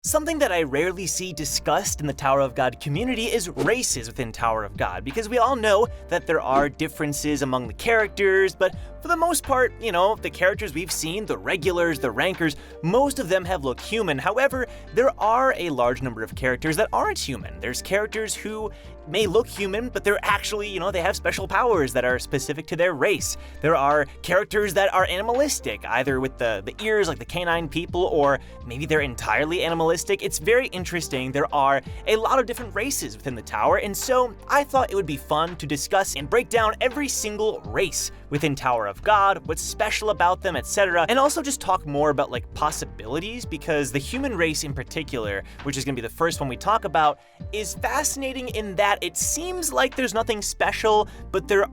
Something that I rarely see discussed in the Tower of God community is races within Tower of God, because we all know that there are differences among the characters, but for the most part, the characters we've seen, the regulars, the rankers, most of them have looked human. However, there are a large number of characters that aren't human. There's characters who may look human, but they're actually, they have special powers that are specific to their race. There are characters that are animalistic, either with the ears like the canine people, or maybe they're entirely animalistic. It's very interesting. There are a lot of different races within the tower, and so I thought it would be fun to discuss and break down every single race within Tower of God, what's special about them, etc. And also just talk more about possibilities, because the human race in particular, which is gonna be the first one we talk about, is fascinating in that it seems like there's nothing special, but there's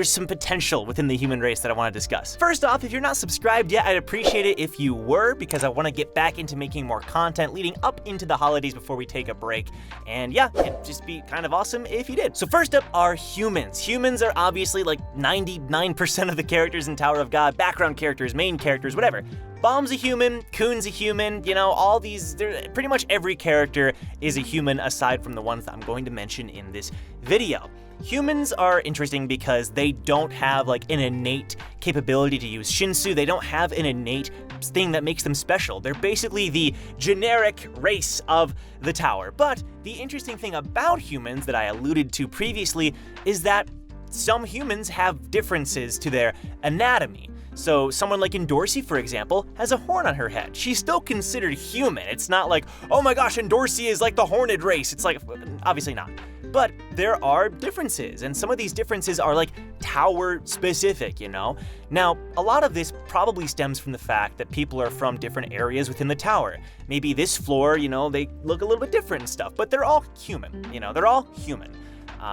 some potential within the human race that I wanna discuss. First off, if you're not subscribed yet, I'd appreciate it if you were, because I wanna get back into making more content leading up into the holidays before we take a break. And yeah, it'd just be kind of awesome if you did. So first up are humans. Humans are obviously 99% of the characters in Tower of God, background characters, main characters, whatever. Bomb's a human, Coon's a human, all these, pretty much every character is a human aside from the ones that I'm going to mention in this video. Humans are interesting because they don't have an innate capability to use Shinsu. They don't have an innate thing that makes them special. They're basically the generic race of the tower. But the interesting thing about humans that I alluded to previously is that some humans have differences to their anatomy. So someone like Endorsi, for example, has a horn on her head. She's still considered human. It's not like, oh my gosh, Endorsi is like the horned race. It's obviously not. But there are differences, and some of these differences are tower specific, Now, a lot of this probably stems from the fact that people are from different areas within the tower. Maybe this floor, they look a little bit different and stuff, but they're all human, they're all human.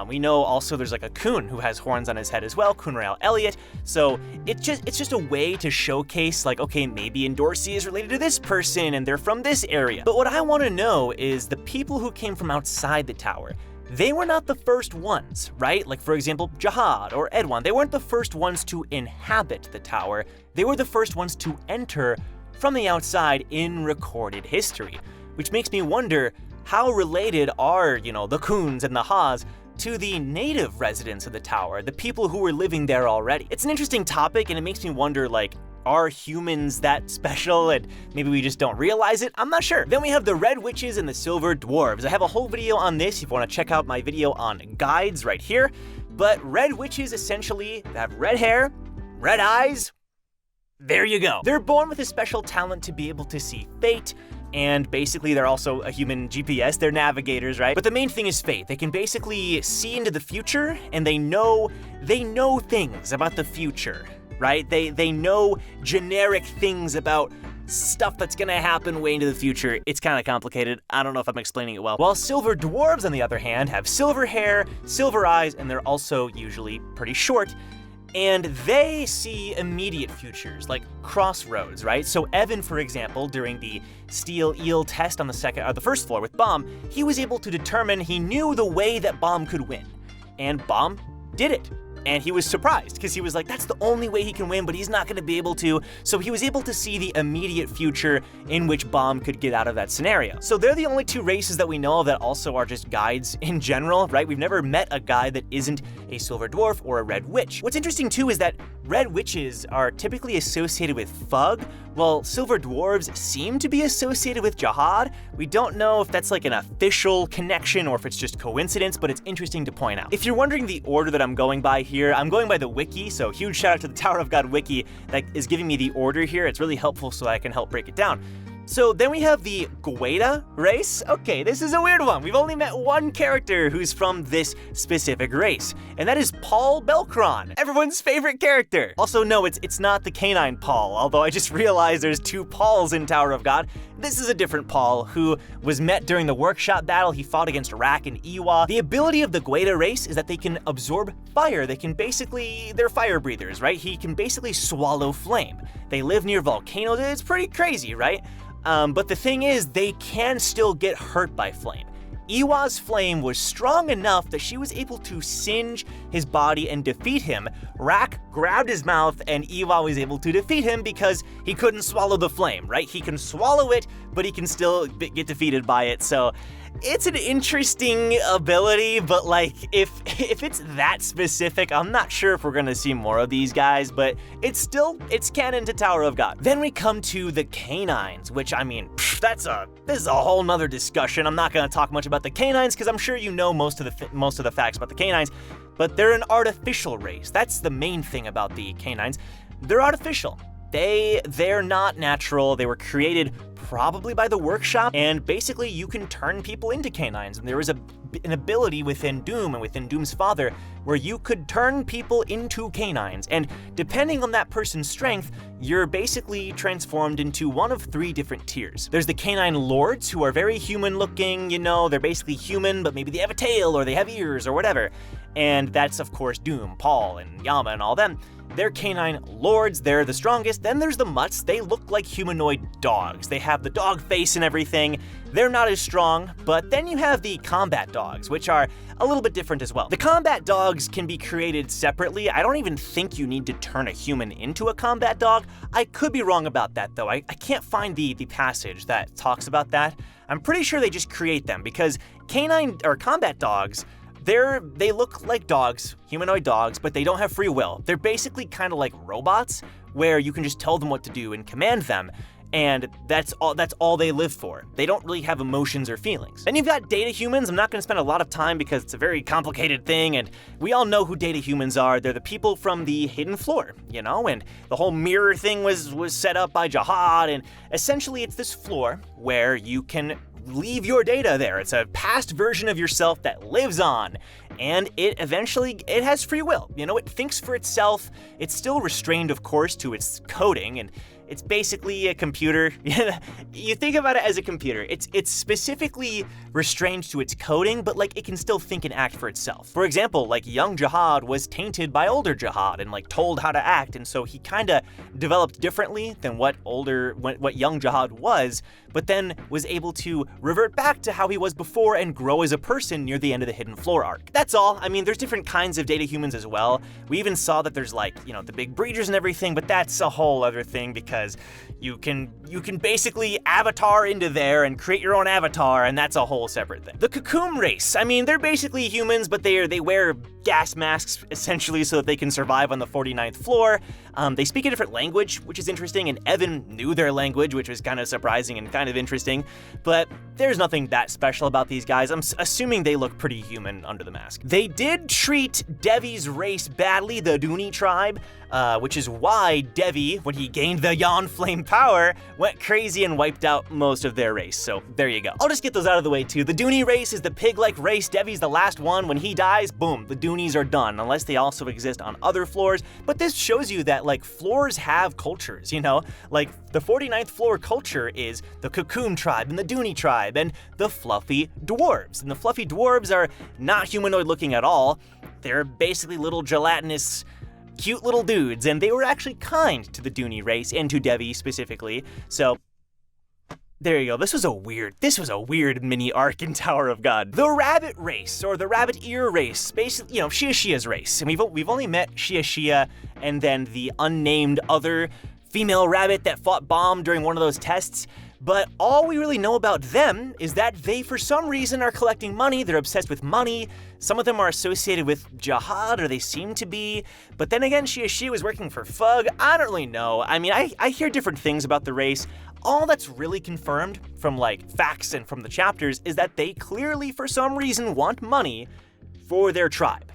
We know also there's a Cocoon who has horns on his head as well, Coonrail Elliot. So it's just a way to showcase okay, maybe Endorsi is related to this person and they're from this area. But what I want to know is the people who came from outside the tower. They were not the first ones, right? For example, Jihad or Edwan. They weren't the first ones to inhabit the tower. They were the first ones to enter from the outside in recorded history, which makes me wonder how related are, the Coons and the Haas to the native residents of the tower, the people who were living there already. It's an interesting topic, and it makes me wonder, are humans that special and maybe we just don't realize it? I'm not sure. Then we have the Red Witches and the Silver Dwarves. I have a whole video on this if you want to check out my video on guides right here. But Red Witches essentially have red hair, red eyes. There you go. They're born with a special talent to be able to see fate, and basically they're also a human GPS, they're navigators, right? But the main thing is fate. They can basically see into the future, and they know things about the future, right? They know generic things about stuff that's gonna happen way into the future. It's kind of complicated. I don't know if I'm explaining it well. While Silver Dwarves, on the other hand, have silver hair, silver eyes, and they're also usually pretty short. And they see immediate futures, like crossroads, right? So Evan, for example, during the steel eel test on the first floor with Bomb, he was able to determine he knew the way that Bomb could win. And Bomb did it. And he was surprised, because he was like, that's the only way he can win, but he's not gonna be able to. So he was able to see the immediate future in which Bomb could get out of that scenario. So they're the only two races that we know of that also are just guides in general, right? We've never met a guide that isn't a Silver Dwarf or a Red Witch. What's interesting too is that Red Witches are typically associated with Thug, while Silver Dwarves seem to be associated with Jihad. We don't know if that's an official connection or if it's just coincidence, but it's interesting to point out. If you're wondering the order that I'm going by here, I'm going by the wiki, so huge shout out to the Tower of God wiki that is giving me the order here. It's really helpful so I can help break it down. So then we have the Gueda race. Okay, this is a weird one. We've only met one character who's from this specific race, and that is Paul Belkron, everyone's favorite character. Also, no, it's not the canine Paul, although I just realized there's two Pauls in Tower of God. This is a different Paul who was met during the workshop battle. He fought against Rak and Iwa. The ability of the Gueda race is that they can absorb fire. They're fire breathers, right? He can basically swallow flame. They live near volcanoes. It's pretty crazy, right? But the thing is, they can still get hurt by flame. Iwa's flame was strong enough that she was able to singe his body and defeat him. Rak grabbed his mouth and Iwa was able to defeat him because he couldn't swallow the flame, right? He can swallow it, but he can still get defeated by it. So it's an interesting ability, but like if it's that specific, I'm not sure if we're gonna see more of these guys, but it's canon to Tower of God. Then we come to the Canines, which I mean, this is a whole nother discussion. I'm not gonna talk much about the Canines because I'm sure you know most of the facts about the Canines, but they're an artificial race. That's the main thing about the Canines. They're artificial. They're not natural. They were created probably by the workshop, and basically you can turn people into canines. And there is an ability within Doom and within Doom's father where you could turn people into canines, and depending on that person's strength, you're basically transformed into one of 3 different tiers. There's the canine lords, who are very human looking, you know, they're basically human, but maybe they have a tail or they have ears or whatever. And that's of course Doom, Paul, and Yama and all them. They're canine lords, they're the strongest. Then there's the mutts. They look like humanoid dogs. They have the dog face and everything. They're not as strong, but then you have the combat dogs, which are a little bit different as well. The combat dogs can be created separately. I don't even think you need to turn a human into a combat dog. I could be wrong about that though. I can't find the passage that talks about that. I'm pretty sure they just create them because canine or combat dogs, they look like dogs, humanoid dogs, but they don't have free will. They're basically kind of like robots where you can just tell them what to do and command them, and that's all they live for. They don't really have emotions or feelings. Then you've got data humans. I'm not gonna spend a lot of time because it's a very complicated thing, and we all know who data humans are. They're the people from the hidden floor, you know, and the whole mirror thing was set up by Jihad, and essentially it's this floor where you can leave your data there. It's a past version of yourself that lives on, and it has free will. You know, it thinks for itself. It's still restrained, of course, to its coding, and it's basically a computer. You think about it as a computer. It's specifically restrained to its coding, but like it can still think and act for itself. For example, like young Jihad was tainted by older Jihad and like told how to act, and so he kind of developed differently than what young Jihad was, but then was able to revert back to how he was before and grow as a person near the end of the Hidden Floor arc. That's all. I mean, there's different kinds of data humans as well. We even saw that there's like, you know, the big breeders and everything, but that's a whole other thing because you can basically avatar into there and create your own avatar, and that's a whole separate thing. The Cocoon race, I mean, they're basically humans, but they wear gas masks essentially so that they can survive on the 49th floor. They speak a different language, which is interesting, and Evan knew their language, which was kind of surprising and kind of interesting, but there's nothing that special about these guys. I'm assuming they look pretty human under the mask. They did treat Devi's race badly, the Dooney tribe, which is why Devi, when he gained the Yon Flame power, went crazy and wiped out most of their race. So there you go. I'll just get those out of the way too. The Dooney race is the pig-like race. Devi's the last one. When he dies, boom, the Doonies are done, unless they also exist on other floors. But this shows you that like floors have cultures, you know? Like the 49th floor culture is the Cocoon tribe and the Dooney tribe and the Fluffy Dwarves. And the Fluffy Dwarves are not humanoid looking at all. They're basically little gelatinous, cute little dudes, and they were actually kind to the Dooney race and to Devi specifically. So there you go. This was a weird mini arc in Tower of God. The rabbit race, or the rabbit ear race, basically, you know, Shiashia's race. And we've only met Shiashia and then the unnamed other female rabbit that fought Bomb during one of those tests. But all we really know about them is that they, for some reason, are collecting money. They're obsessed with money. Some of them are associated with Jihad, or they seem to be. But then again, Shiashia was working for Fug. I don't really know. I mean, I hear different things about the race. All that's really confirmed from like facts and from the chapters is that they clearly, for some reason, want money for their tribe.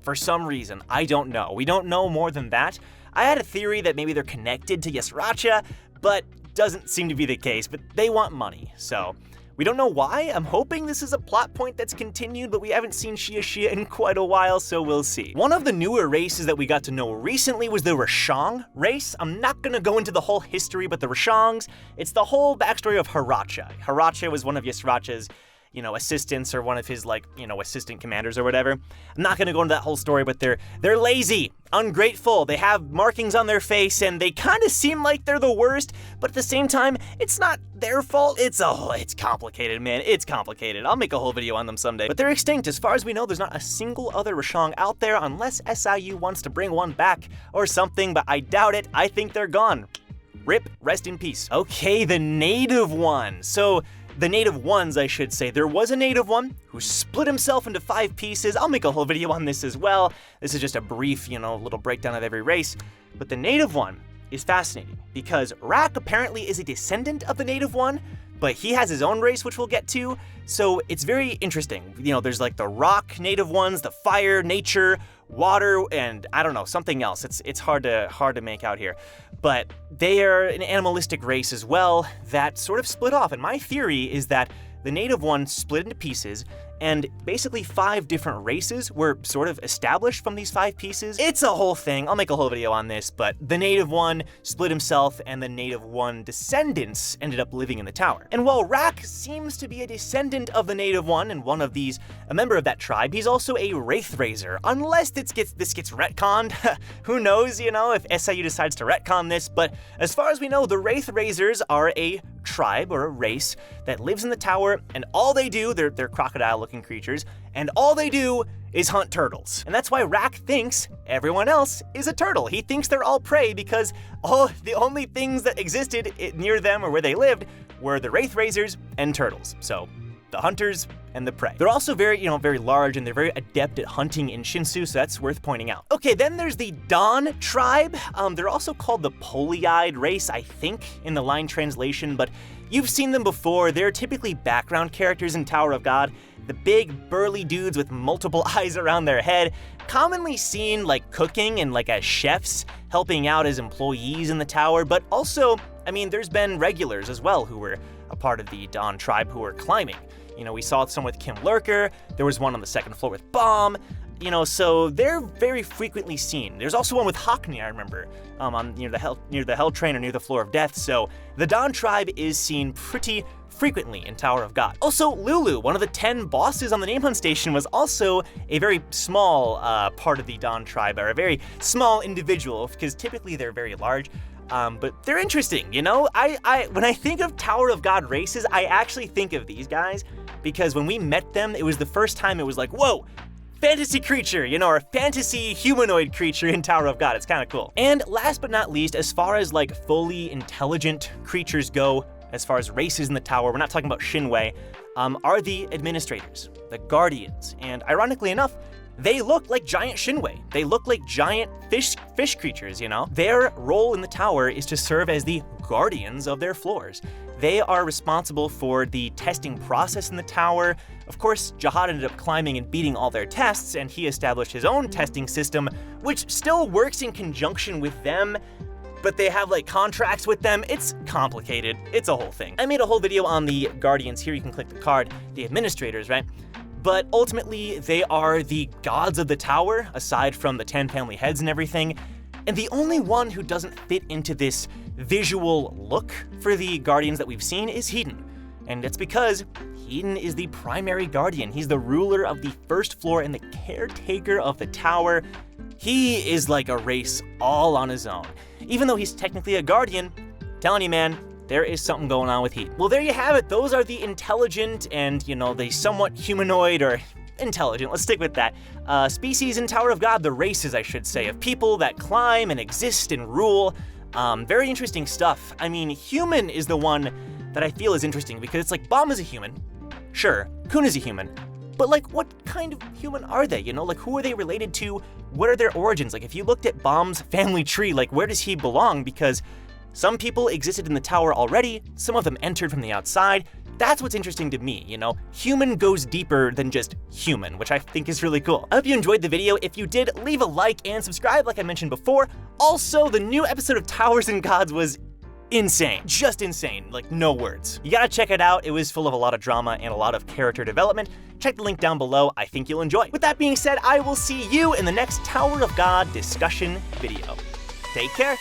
For some reason. I don't know. We don't know more than that. I had a theory that maybe they're connected to Yasracha, but doesn't seem to be the case, but they want money, so we don't know why. I'm hoping this is a plot point that's continued, but we haven't seen Shiashia in quite a while, so we'll see. One of the newer races that we got to know recently was the Rashong race. I'm not gonna go into the whole history, but the Rashongs, it's the whole backstory of Haracha. Haracha was one of Yasracha's, you know, assistants, or one of his, like, you know, assistant commanders or whatever. I'm not gonna go into that whole story, but they're lazy. ungrateful. They have markings on their face, and they kind of seem like they're the worst, but at the same time, it's not their fault. It's complicated, man. It's complicated. I'll make a whole video on them someday. But they're extinct. As far as we know, there's not a single other Rashong out there unless SIU wants to bring one back or something, but I doubt it. I think they're gone. RIP, rest in peace. Okay, the native one. So, the native ones, I should say. There was a native one who split himself into 5 pieces. I'll make a whole video on this as well. This is just a brief, little breakdown of every race. But the native one is fascinating because Rak apparently is a descendant of the native one, but he has his own race, which we'll get to. So it's very interesting. There's like the rock native ones, the fire, nature, water, and I don't know, something else. It's hard to make out here. But they are an animalistic race as well that sort of split off. And my theory is that the native one split into pieces, and basically 5 different races were sort of established from these 5 pieces. It's a whole thing. I'll make a whole video on this, but the native one split himself, and the native one descendants ended up living in the tower. And while Rak seems to be a descendant of the native one and a member of that tribe, he's also a Wraith Raiser. Unless this gets retconned. Who knows, if SIU decides to retcon this, but as far as we know, the Wraith Raisers are a tribe or a race that lives in the tower, and all they do, they're crocodile-looking creatures, and all they do is hunt turtles. And that's why Rak thinks everyone else is a turtle. He thinks they're all prey because the only things that existed near them or where they lived were the Wraith Raisers and turtles. So, the hunters and the prey. They're also very large, and they're very adept at hunting in Shinsu, so that's worth pointing out. Okay, then there's the Don tribe. They're also called the Poly-eyed race, I think, in the line translation, but you've seen them before. They're typically background characters in Tower of God. The big, burly dudes with multiple eyes around their head, commonly seen like cooking and like as chefs, helping out as employees in the tower, but also, there's been regulars as well who were a part of the Don tribe who were climbing. We saw some with Kim Lurker, there was one on the 2nd floor with Bomb, so they're very frequently seen. There's also one with Hockney, I remember, near the Hell Train or near the Floor of Death, so the Don tribe is seen pretty frequently in Tower of God. Also, Lulu, one of the 10 bosses on the Name Hunt Station, was also a very small part of the Don tribe, or a very small individual, because typically they're very large. But they're interesting, when I think of Tower of God races, I actually think of these guys, because when we met them, it was the first time it was like, whoa, fantasy creature, or a fantasy humanoid creature in Tower of God. It's kind of cool. And last but not least, as far as like fully intelligent creatures go, as far as races in the tower, we're not talking about Shinwei, are the administrators, the guardians. And ironically enough, they look like giant Shinwei. They look like giant fish creatures, Their role in the tower is to serve as the guardians of their floors. They are responsible for the testing process in the tower. Of course, Jihad ended up climbing and beating all their tests, and he established his own testing system, which still works in conjunction with them, but they have like contracts with them. It's complicated. It's a whole thing. I made a whole video on the guardians here. You can click the card, the administrators, right? But ultimately, they are the gods of the tower, aside from the 10 family heads and everything. And the only one who doesn't fit into this visual look for the guardians that we've seen is Hedon. And it's because Hedon is the primary guardian. He's the ruler of the 1st floor and the caretaker of the tower. He is like a race all on his own. Even though he's technically a guardian, telling you, man, there is something going on with Hedon. Well, there you have it. Those are the intelligent and, the somewhat humanoid or intelligent, let's stick with that, species in Tower of God, the races, I should say, of people that climb and exist and rule. Very interesting stuff. Human is the one that I feel is interesting because it's like Bomb is a human. Sure, Cocoon is a human. But like, what kind of human are they? Like, who are they related to? What are their origins? Like, if you looked at Bomb's family tree, like, where does he belong? Because some people existed in the tower already, some of them entered from the outside. That's what's interesting to me, Human goes deeper than just human, which I think is really cool. I hope you enjoyed the video. If you did, leave a like and subscribe like I mentioned before. Also, the new episode of Towers and Gods was insane. Just insane, like no words. You gotta check it out. It was full of a lot of drama and a lot of character development. Check the link down below. I think you'll enjoy. With that being said, I will see you in the next Tower of God discussion video. Take care.